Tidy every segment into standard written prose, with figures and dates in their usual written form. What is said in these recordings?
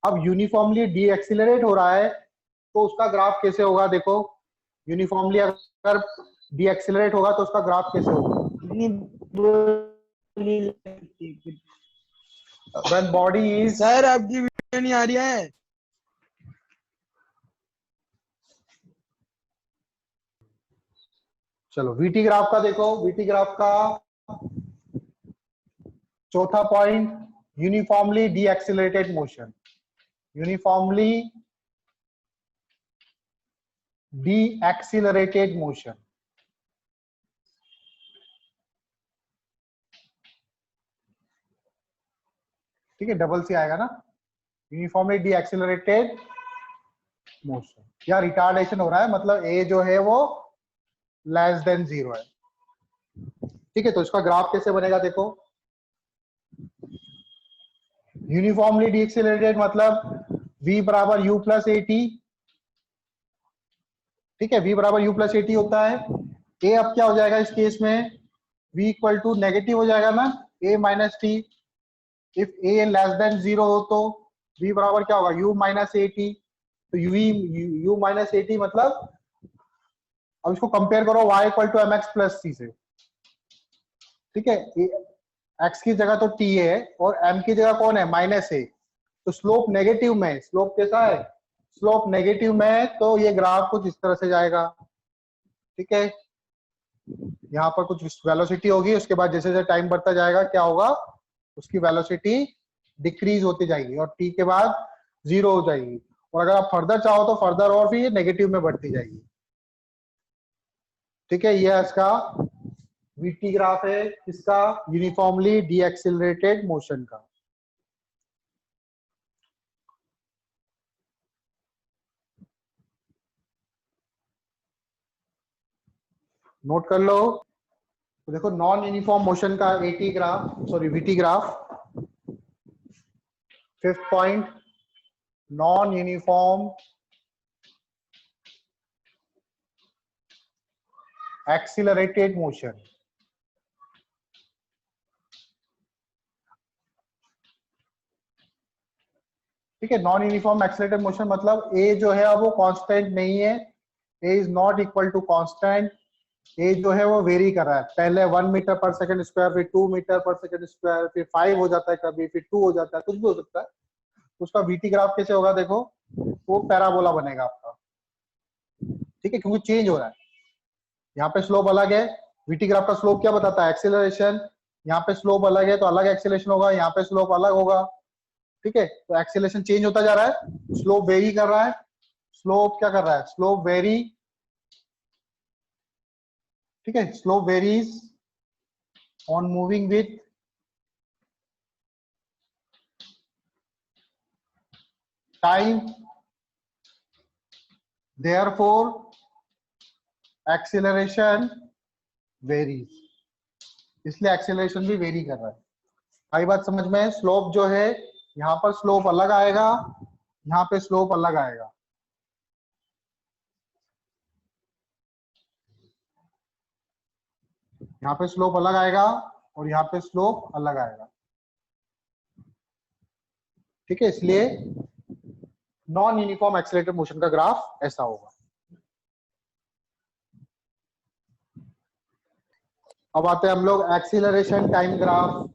अब uniformly D accelerate हो रहा है तो उसका ग्राफ कैसे होगा? देखो, यूनिफॉर्मली अगर डी एक्सिलरेट होगा तो उसका ग्राफ कैसे होगा? व्हेन बॉडी इज, सर आपकी वीडियो नहीं आ रही है। चलो वीटी ग्राफ का देखो, वीटी ग्राफ का चौथा point, uniformly D accelerated motion. Uniformly D accelerated motion, ठीक है, डबल सी आएगा ना, यूनिफॉर्मली डी एक्सिलरेटेड मोशन। या रिटार्डेशन हो रहा है, मतलब ए जो है वो लेस देन 0 है, ठीक है। तो इसका ग्राफ कैसे बनेगा? देखो, यूनिफॉर्मली डी एक्सिलरेटेड मतलब v बराबर u प्लस ए टी, ठीक है, v बराबर u प्लस ए टी होता है। a अब क्या हो जाएगा इस केस में? v इक्वल टू नेगेटिव हो जाएगा ना, a minus t. If a less than 0 हो तो v बराबर क्या होगा? u minus a t. तो u माइनस ए टी मतलब, अब इसको कंपेयर करो y equal to M x plus c से, ठीक है। x की जगह तो t है और m की जगह कौन है? माइनस ए। तो स्लोप नेगेटिव में, स्लोप कैसा है? स्लोप नेगेटिव में, तो ये ग्राफ कुछ इस तरह से जाएगा, ठीक है। यहाँ पर कुछ वेलोसिटी होगी, उसके बाद जैसे जैसे टाइम बढ़ता जाएगा क्या होगा? उसकी वेलोसिटी डिक्रीज होती जाएगी और t के बाद 0 हो जाएगी। और अगर आप फर्दर चाहो तो फर्दर और भी नेगेटिव में बढ़ती जाएगी, ठीक है। ये इसका वीटी ग्राफ है, इसका यूनिफॉर्मली डी एक्सिलरेटेड मोशन का। नोट कर लो। तो देखो, नॉन यूनिफॉर्म मोशन का eighty graph, sorry VT graph. Fifth point, non uniform accelerated motion. ठीक है, नॉन यूनिफॉर्म एक्सिलरेटेड मोशन मतलब ए जो है वो कांस्टेंट नहीं है, a is not equal to constant. A जो है वो वेरी कर रहा है, पहले 1 मीटर पर सेकंड स्क्वायर, फिर 2 मीटर पर सेकंड स्क्वायर, फिर 5 हो जाता है कभी, फिर 2 हो जाता है, कुछ भी हो सकता है। तो उसका वीटी ग्राफ कैसे होगा? देखो, वो पैराबोला बनेगा आपका, ठीक है, क्योंकि चेंज हो रहा है। यहाँ पे स्लोप अलग है, वीटी ग्राफ का स्लोप क्या बताता है? एक्सीलरेशन। यहाँ पे स्लोप अलग है तो अलग एक्सीलरेशन होगा, यहाँ पे स्लोप अलग होगा, ठीक है। तो एक्सीलरेशन चेंज होता जा रहा है, स्लोप वेरी कर रहा है। स्लोप क्या कर रहा है? स्लोप वेरी, ठीक है, slope varies on moving with time, therefore acceleration varies, इसलिए एक्सीलरेशन भी वेरी कर रहा है। आई बात समझ में? स्लोप जो है, यहाँ पर स्लोप अलग आएगा, यहाँ पे स्लोप अलग आएगा, यहाँ पे स्लोप अलग आएगा और यहाँ पे स्लोप अलग आएगा, ठीक है। इसलिए नॉन यूनिफॉर्म एक्सीलरेटेड मोशन का ग्राफ ऐसा होगा। अब आते हैं हम लोग acceleration time graph.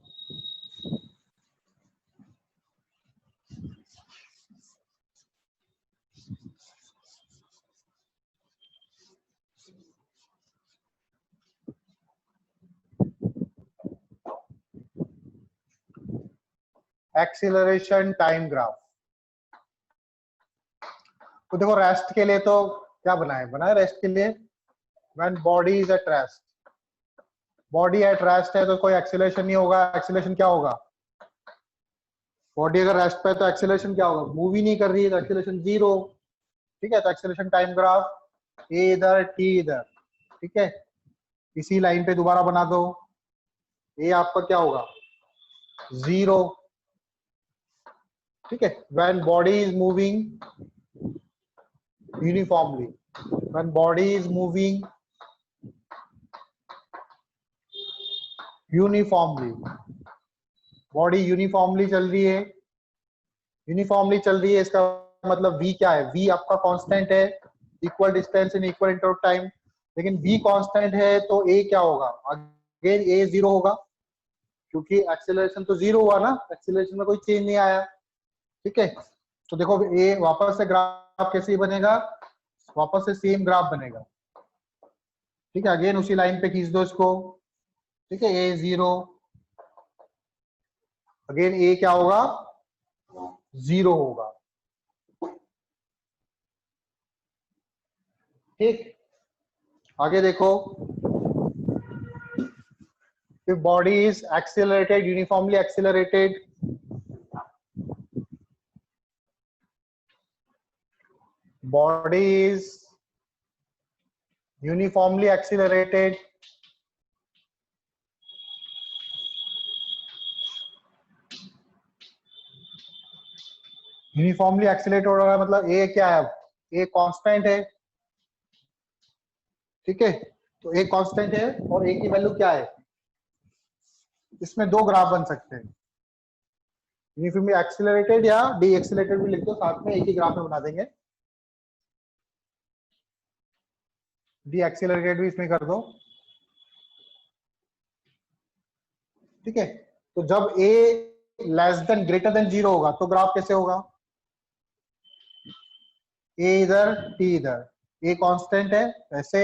Acceleration time graph, तो देखो रेस्ट के लिए तो क्या बनाए रेस्ट के लिए, when body is at rest. Body at rest है तो कोई एक्सीलरेशन नहीं होगा। एक्सीलरेशन क्या होगा? बॉडी अगर रेस्ट पे है तो एक्सीलरेशन क्या होगा? मूव ही नहीं कर रही है तो एक्सीलरेशन 0, ठीक है। तो एक्सीलरेशन टाइम ग्राफ, ए इधर, टी इधर, ठीक है। इसी लाइन पे दोबारा बना दो, ए आपका क्या होगा? 0, ठीक है। When body is moving uniformly, when body is moving uniformly, body uniformly चल रही है, यूनिफॉर्मली चल रही है, इसका मतलब v क्या है, v आपका कांस्टेंट है, equal distance in equal interval time. लेकिन v कांस्टेंट है तो a क्या होगा, अगेन a जीरो होगा, क्योंकि एक्सेलरेशन तो जीरो हुआ ना, एक्सेलरेशन में कोई चेंज नहीं आया। ठीक है, तो देखो a वापस से ग्राफ कैसे बनेगा, वापस से सेम ग्राफ बनेगा। ठीक है, अगेन उसी लाइन पे खींच दो इसको। ठीक है, a जीरो, अगेन a क्या होगा, जीरो होगा। ठीक, आगे देखो, if body is accelerated, uniformly accelerated, body is uniformly accelerated, uniformly accelerate हो रहा है, मतलब ए क्या है, ए कांस्टेंट है। ठीक है, तो ए कांस्टेंट है और ए की वैल्यू क्या है, इसमें दो ग्राफ बन सकते हैं, यूनिफॉर्मली एक्सीलरेटेड या डी एक्सीलरेटेड भी लिख दो साथ में, एक ही ग्राफ में बना देंगे। डी एक्सीलरेटेड भी इसमें कर दो। ठीक है, तो जब a less than greater than zero होगा तो ग्राफ कैसे होगा, ए इधर टी इधर, ए कांस्टेंट है ऐसे,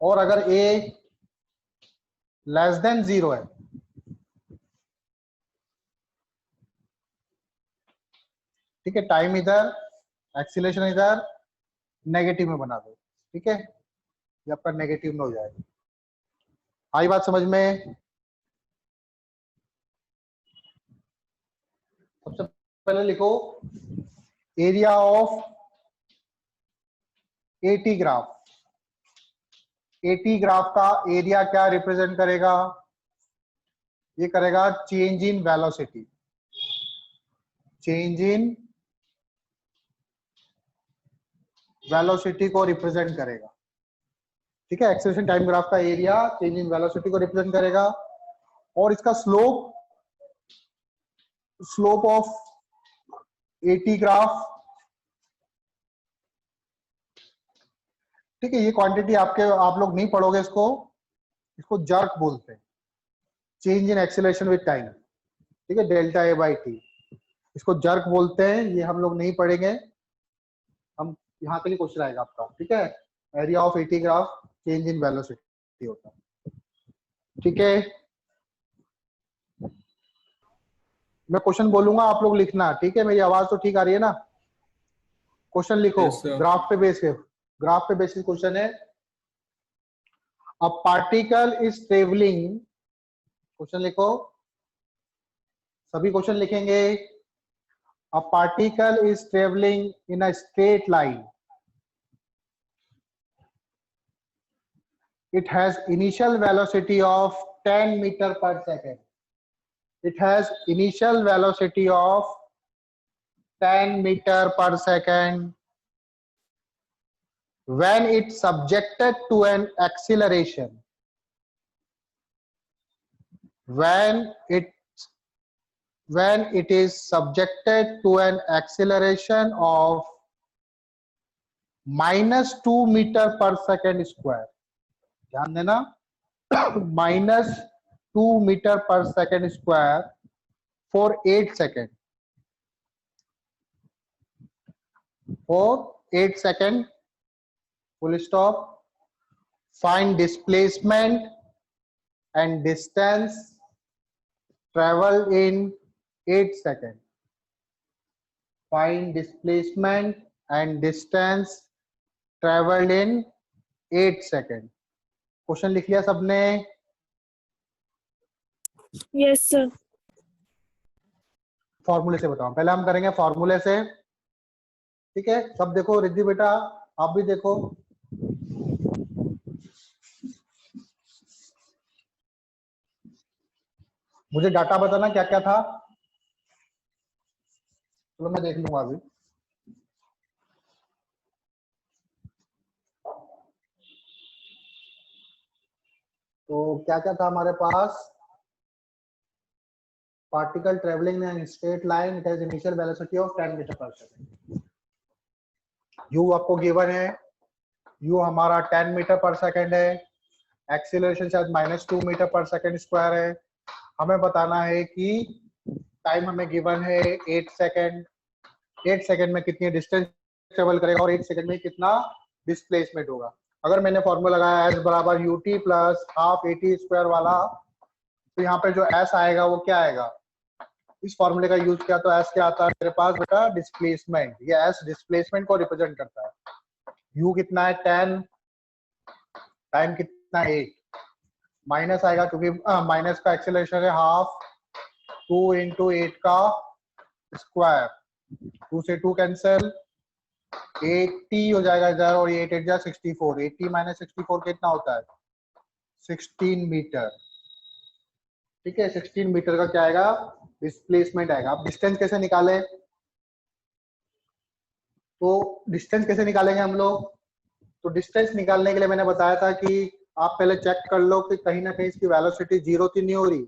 और अगर ए लेस देन जीरो है, ठीक है, टाइम इधर, एक्सीलरेशन इधर, नेगेटिव में बना दो। ठीक है, ये आपका नेगेटिव में हो जाएगा। आई बात समझ में। सबसे पहले लिखो area of eighty graph, eighty graph का एरिया क्या रिप्रेजेंट करेगा, ये करेगा change in velocity, change in velocity को रिप्रेजेंट करेगा। ठीक है, एक्सेलरेशन टाइम ग्राफ का एरिया चेंज इन वेलोसिटी को रिप्रेजेंट करेगा, और इसका slope, slope of eighty graph. ठीक है, ये क्वांटिटी आप लोग नहीं पढ़ोगे इसको, इसको जर्क बोलते हैं, change in acceleration with time. ठीक है, डेल्टा ए बाई टी, इसको जर्क बोलते हैं, ये हम लोग नहीं पढ़ेंगे, हम यहाँ के लिए क्वेश्चन आएगा आपका। ठीक है, area of eighty graph change in velocity होता है। ठीक है, मैं क्वेश्चन बोलूंगा, आप लोग लिखना। ठीक है, मेरी आवाज तो ठीक आ रही है ना, क्वेश्चन लिखो। Yes, sir. ग्राफ पे बेस है, ग्राफ पे बेसिस क्वेश्चन है। A particle is travelling, question लिखो, सभी क्वेश्चन लिखेंगे। A particle is travelling in a straight line, it has initial velocity of 10 meter per second, it has initial velocity of 10 meter per second when it's subjected to an acceleration, when it is subjected to an acceleration of -2 meter per second square, ध्यान देना, -2 meter per second square for 8 seconds, for 8 seconds, full stop. Find displacement and distance traveled in 8 seconds. Find displacement and distance traveled in 8 seconds. Question लिख लिया सबने? Yes sir. फॉर्मूले से बताओ, पहले हम करेंगे फॉर्मूले से। ठीक है, सब देखो, रिद्धि बेटा आप भी देखो। मुझे डाटा बताना क्या क्या था, चलो मैं देख लूंगा अभी। तो क्या क्या था हमारे पास, particle traveling in a straight line, it has initial velocity of 10 metre पर सेकंड। u आपको गिवन है, u हमारा 10 मीटर पर सेकंड है, एक्सीलरेशन शायद -2 मीटर पर सेकंड स्क्वायर है। हमें बताना है कि टाइम हमें गिवन है 8 सेकंड, 8 सेकंड में कितनी डिस्टेंस ट्रेवल करेगा और 8 सेकंड में कितना डिस्प्लेसमेंट होगा। अगर मैंने फॉर्मूला लगाया s बराबर ut plus half at square वाला, तो यहाँ पे जो s आएगा वो क्या आएगा, इस फॉर्मूले का यूज किया तो s क्या आता है मेरे पास बेटा, डिस्प्लेसमेंट। ये s डिस्प्लेसमेंट को रिप्रेजेंट करता है। u कितना है 10, टाइम कितना 8, माइनस आएगा क्योंकि माइनस का एक्सेलरेशन है हाफ, 2 इंटू 8 का स्क्वायर, 2 से 2 कैंसिल, 80 हो जाएगा इधर और ये 8 8 जा 64, 80 माइनस 64 कितना होता है 16 मीटर। ठीक है, 16 मीटर का क्या आएगा, डिस्प्लेसमेंट आएगा। अब डिस्टेंस कैसे निकालें, तो डिस्टेंस कैसे निकालेंगे हम लोग, तो डिस्टेंस निकालने के लिए मैंने बताया था कि आप पहले चेक कर लो कि कहीं ना कहीं इसकी वेलोसिटी जीरो तो नहीं हो रही।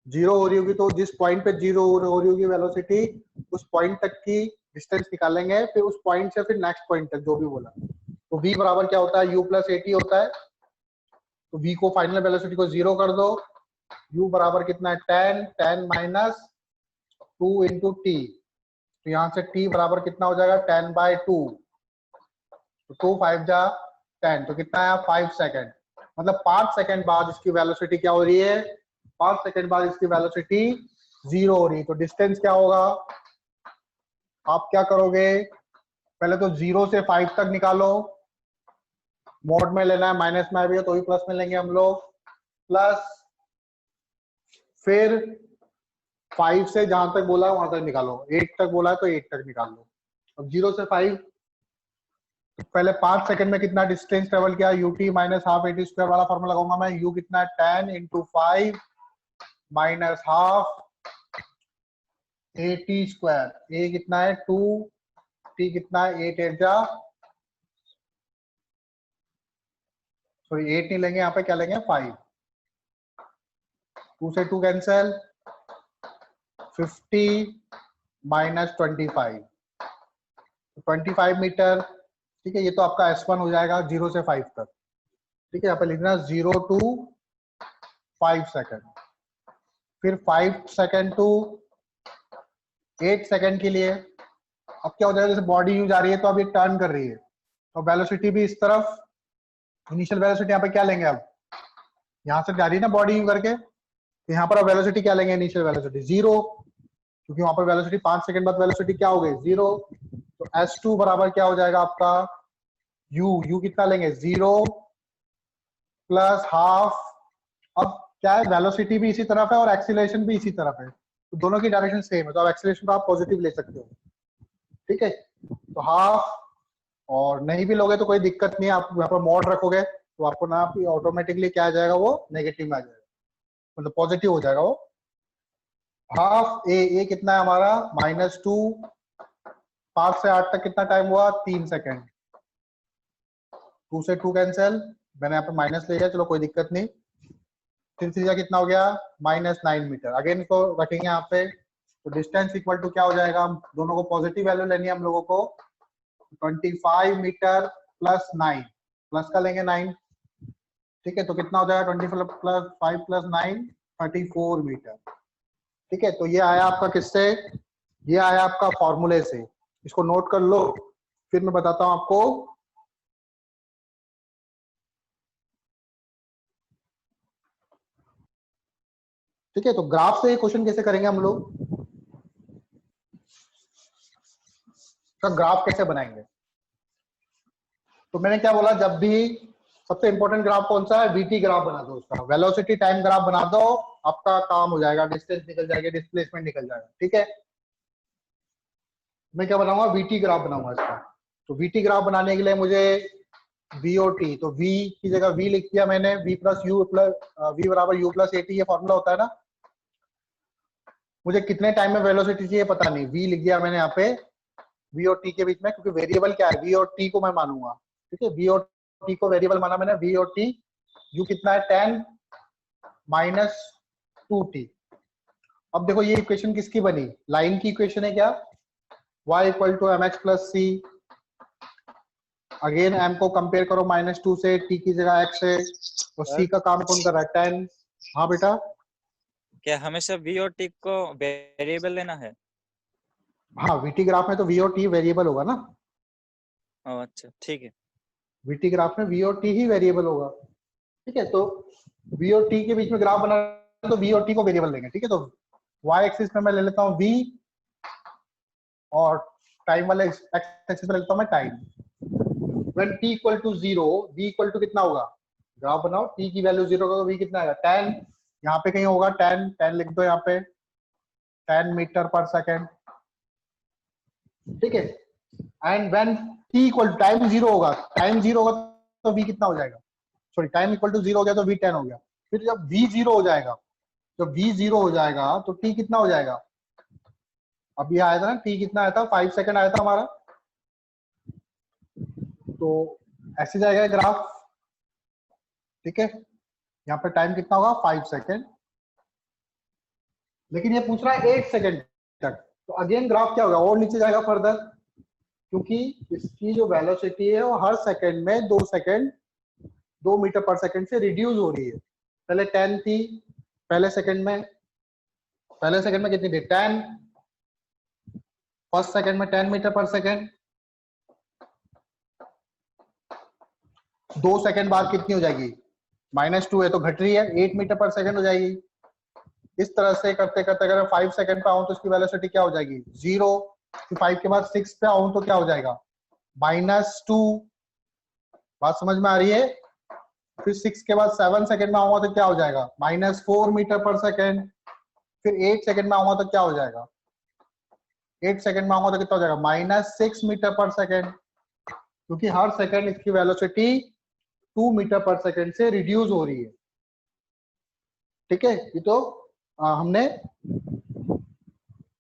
जीरो हो रही होगी तो जिस पॉइंट पे जीरो हो रही होगी वेलोसिटी, उस पॉइंट तक की डिस्टेंस निकालेंगे, फिर उस पॉइंट से फिर नेक्स्ट पॉइंट तक जो भी बोला। तो v बराबर क्या होता है, u प्लस at होता है। तो v को फाइनल वेलोसिटी को 0 कर दो, u बराबर कितना है 10, 10 माइनस 2 इंटू टी, तो यहाँ से t बराबर कितना हो जाएगा 10/2, तो 2 5 जा 10, तो कितना है 5 सेकंड। मतलब 5 सेकंड बाद इसकी वेलोसिटी क्या हो रही है, 5 सेकंड बाद इसकी वेलोसिटी 0 हो रही है। तो डिस्टेंस क्या होगा, आप क्या करोगे, पहले तो 0 से 5 तक निकालो, मोड में लेना है, माइनस में भी है तो भी प्लस में लेंगे हम लोग, प्लस फिर 5 से जहां तक बोला है वहां तक निकालो, 8 तक बोला है तो 8 तक निकाल लो। अब 0 से 5, तो पहले 5 सेकंड में कितना डिस्टेंस ट्रेवल किया, ut minus half at square वाला फॉर्मूला लगाऊंगा मैं, u कितना है 10 into 5 minus half at square, a कितना है 2, t कितना है 8 8 जा, सॉरी 8 नहीं लेंगे, यहाँ पे क्या लेंगे 5, 2 से 2 कैंसिल, 50 माइनस 25, 25 मीटर। ठीक है, ये तो आपका S1 हो जाएगा 0 से 5 तक। ठीक है, यहाँ पे लिखना 0 टू 5 सेकंड, फिर 5 सेकंड टू 8 सेकंड के लिए। अब क्या हो जाएगा, जैसे बॉडी यूज आ रही है तो अब ये टर्न कर रही है, तो वेलोसिटी भी इस तरफ, इनिशियल वेलोसिटी यहाँ पे क्या लेंगे, अब यहाँ से जा रही है ना बॉडी यूज करके, तो यहाँ पर अब वेलोसिटी क्या लेंगे, इनिशियल वेलोसिटी 0, क्योंकि वहां पर वेलोसिटी 5 सेकंड बाद वेलोसिटी क्या हो गई 0। तो S2 बराबर क्या हो जाएगा आपका, u कितना लेंगे 0 प्लस हाफ। अब क्या है, वेलोसिटी भी इसी तरफ है और एक्सीलरेशन भी इसी तरफ है, तो दोनों की डायरेक्शन सेम है, तो अब एक्सीलरेशन को आप पॉजिटिव ले सकते हो। ठीक है, तो हाफ, और नहीं भी लोगे तो कोई दिक्कत नहीं है, आप यहाँ पर मॉड रखोगे तो आपको ना ऑटोमेटिकली क्या आ जाएगा, वो नेगेटिव में आ जाएगा, मतलब पॉजिटिव हो जाएगा वो। हाफ ए कितना है हमारा -2, 5 से 8 तक कितना टाइम हुआ 3 सेकंड, 2 से 2 कैंसिल, मैंने यहाँ पे माइनस ले लिया, चलो कोई दिक्कत नहीं, 3 3 कितना हो गया -9 मीटर। अगेन इसको रखेंगे यहाँ पे, तो डिस्टेंस इक्वल टू क्या हो जाएगा, हम दोनों को पॉजिटिव वैल्यू लेनी है हम लोगों को, 25 मीटर प्लस 9, प्लस का लेंगे 9। ठीक है, तो कितना हो जाएगा 25 प्लस 5 प्लस 9 34 मीटर। ठीक है, तो ये आया आपका किससे, ये आया आपका फॉर्मूले से, इसको नोट कर लो, फिर मैं बताता हूं आपको। ठीक है, तो ग्राफ से क्वेश्चन कैसे करेंगे हम लोग, तो ग्राफ कैसे बनाएंगे, तो मैंने क्या बोला, जब भी सबसे इंपॉर्टेंट ग्राफ कौन सा है, वीटी ग्राफ बना दो, उसका वेलोसिटी टाइम ग्राफ बना दो, आपका काम हो जाएगा, डिस्टेंस निकल जाएगा, डिस्प्लेसमेंट निकल जाएगा। ठीक है, मैं क्या बनाऊंगा, वीटी ग्राफ बनाऊंगा इसका। तो वीटी ग्राफ बनाने के लिए मुझे VOT, तो V की जगह V लिख दिया मैंने, V plus you plus V बराबर U प्लस AT, ये फॉर्मूला होता है ना। मुझे कितने टाइम में वेलोसिटी चाहिए पता नहीं, V लिख दिया मैंने यहाँ पे V और T के बीच में, क्योंकि वेरिएबल क्या है, V और T को मैं मानूंगा। ठीक है, V और T को वेरिएबल माना मैंने, V और T, U कितना है 10 माइनस 2T, अब देखो ये इक्वेशन किसकी बनी, लाइन की इक्वेशन है क्या, y equal to M x plus C. Again m को कंपेयर करो -2 से, t की जगह x है, और c का काम कौन कर रहा है 10। हाँ बेटा, क्या हमेशा v और t को वेरिएबल लेना है? हाँ वीटी ग्राफ में तो v और t वेरिएबल होगा ना, ओह अच्छा, ठीक है। वीटी ग्राफ में v और t ही वेरिएबल होगा। ठीक है, तो v और t के बीच में ग्राफ बना तो v और t को वेरिएबल लेंगे। ठीक है, तो y एक्सिस में मैं ले लेता हूँ v, और टाइम वाले x एक्सिस में ले लेता हूँ मैं time. When t equal to 0, v equal to कितना होगा, ग्राफ बनाओ, t की वैल्यू 0 होगा तो v कितना आएगा 10, यहाँ पे कहीं होगा 10, 10 लिख दो यहाँ पे, 10 मीटर पर सेकेंड। ठीक है, and when t equal time 0 होगा, टाइम 0 होगा तो v कितना हो जाएगा, सॉरी टाइम इक्वल टू 0 हो गया तो v 10 हो गया। फिर जब v 0 हो जाएगा, जब v 0 हो जाएगा तो t कितना हो जाएगा, अभी आया था ना t कितना आया था 5 सेकंड आया था हमारा, तो ऐसे जाएगा ग्राफ। ठीक है, यहाँ पे टाइम कितना होगा 5 सेकंड, लेकिन ये पूछ रहा है 8 सेकंड तक, तो अगेन ग्राफ क्या होगा, और नीचे जाएगा फर्दर, क्योंकि इसकी जो वेलोसिटी है वो हर सेकंड में 2 सेकंड 2 मीटर पर सेकंड से रिड्यूस हो रही है। पहले 10 थी, पहले सेकंड में कितनी थी 10, फर्स्ट सेकंड में 10 मीटर पर सेकंड, 2 सेकंड बाद कितनी हो जाएगी, -2 है तो घट रही है, 8 मीटर पर सेकंड हो जाएगी। इस तरह से करते करते अगर 5 सेकंड पे आऊं तो इसकी वेलोसिटी क्या हो जाएगी 0, फिर 5 के बाद 6 पे आऊं तो क्या हो जाएगा -2, बात समझ में आ रही है। फिर 6 के बाद 7 सेकंड में आऊंगा तो क्या हो जाएगा -4 मीटर पर सेकंड, फिर 8 सेकंड में आऊंगा तो क्या हो जाएगा, 8 सेकंड में आऊंगा तो कितना हो जाएगा -6 मीटर पर सेकंड, क्योंकि हर सेकंड इसकी वेलोसिटी 2 मीटर पर सेकंड से रिड्यूस हो रही है। ठीक है, ये तो हमने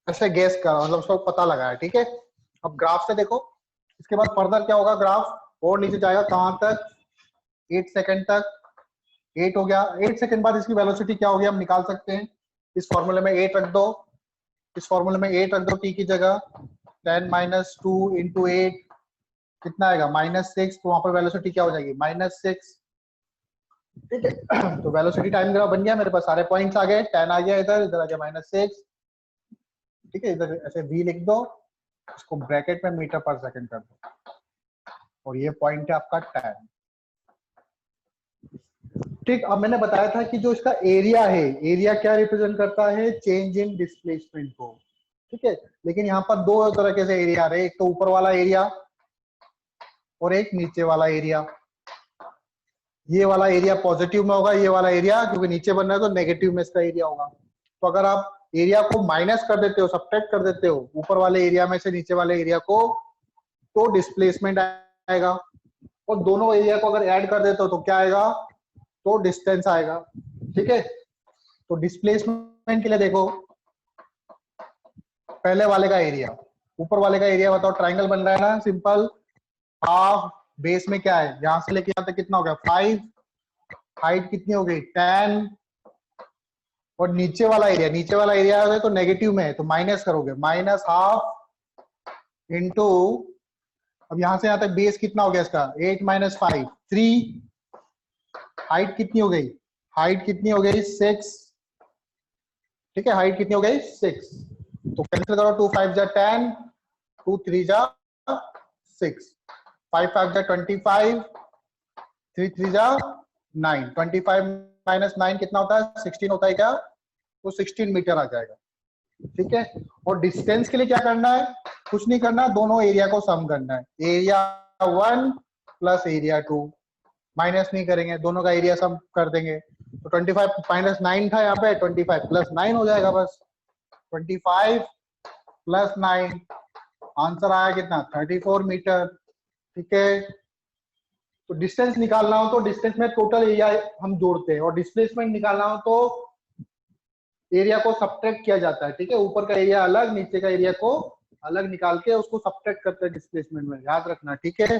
ऐसे गैस करा, मतलब उसको पता लगाया। ठीक है, अब ग्राफ से देखो, इसके बाद फर्दर क्या होगा, ग्राफ और नीचे जाएगा कहां तक, 8 सेकंड तक, 8 हो गया, 8 सेकंड बाद इसकी वेलोसिटी क्या होगी हम निकाल सकते हैं, इस फॉर्मूले में 8 रख दो, इस फॉर्मूले में 8 रख दो t की जगह, 10 - 2 × 8 कितना आएगा -6, तो वहां पर वेलोसिटी क्या हो जाएगी -6। ठीक है, तो वेलोसिटी टाइम ग्राफ बन गया मेरे पास, सारे पॉइंट्स आ गए, 10 आ गया इधर, इधर आ गया -6। ठीक है, इधर ऐसे v लिख दो, इसको ब्रैकेट में मीटर पर सेकंड कर दो, और ये पॉइंट है आपका 10। ठीक, अब मैंने बताया था कि जो इसका एरिया है, एरिया क्या रिप्रेजेंट करता है, चेंज इन डिस्प्लेसमेंट को। ठीक है, लेकिन यहाँ पर दो तरह से एरिया आ रहे हैं, एक तो ऊपर वाला एरिया और एक नीचे वाला एरिया। ये वाला एरिया पॉजिटिव में होगा, ये वाला एरिया क्योंकि नीचे बन रहा है तो नेगेटिव में इसका एरिया होगा। तो अगर आप एरिया को माइनस कर देते हो, सब्ट्रैक्ट कर देते हो ऊपर वाले एरिया में से नीचे वाले एरिया को, तो डिस्प्लेसमेंट आएगा, और दोनों एरिया को अगर ऐड कर देते हो तो क्या आएगा, तो डिस्टेंस आएगा। ठीक है, तो डिस्प्लेसमेंट के लिए देखो, पहले वाले का एरिया, ऊपर वाले का एरिया बताओ, ट्राइंगल बन रहा है ना सिंपल, हाफ बेस में क्या है, यहां से लेके यहां तक कितना हो गया 5, हाइट कितनी हो गई 10, और नीचे वाला एरिया है तो नेगेटिव में है तो माइनस करोगे, -½ इंटू, अब यहां से यहां तक बेस कितना हो गया इसका 8 - 5 3, हाइट कितनी हो गई, 6। ठीक है, हाइट कितनी हो गई 6, तो कैंसिल करो, 2 × 5 = 10, 2 × 3 = 6, 5 × 5 = 25, 3 × 3 = 9, 25 - 9 कितना होता है 16 होता है क्या, तो 16 मीटर आ जाएगा। ठीक है, और डिस्टेंस के लिए क्या करना है, कुछ नहीं करना, दोनों एरिया को सम करना है, एरिया 1 + एरिया 2, माइनस नहीं करेंगे, दोनों का एरिया सम कर देंगे, तो 25 - 9 था यहाँ पे, 25 + 9 हो जाएगा बस, 25 + 9, आंसर आया कितना 34 मीटर। ठीक है, तो डिस्टेंस निकालना हो तो डिस्टेंस में टोटल एरिया हम जोड़ते हैं, और डिस्प्लेसमेंट निकालना हो तो एरिया को सब्ट्रैक्ट किया जाता है। ठीक है, ऊपर का एरिया अलग, नीचे का एरिया को अलग निकाल के उसको सब्ट्रैक्ट करते हैं डिस्प्लेसमेंट में, याद रखना। ठीक है।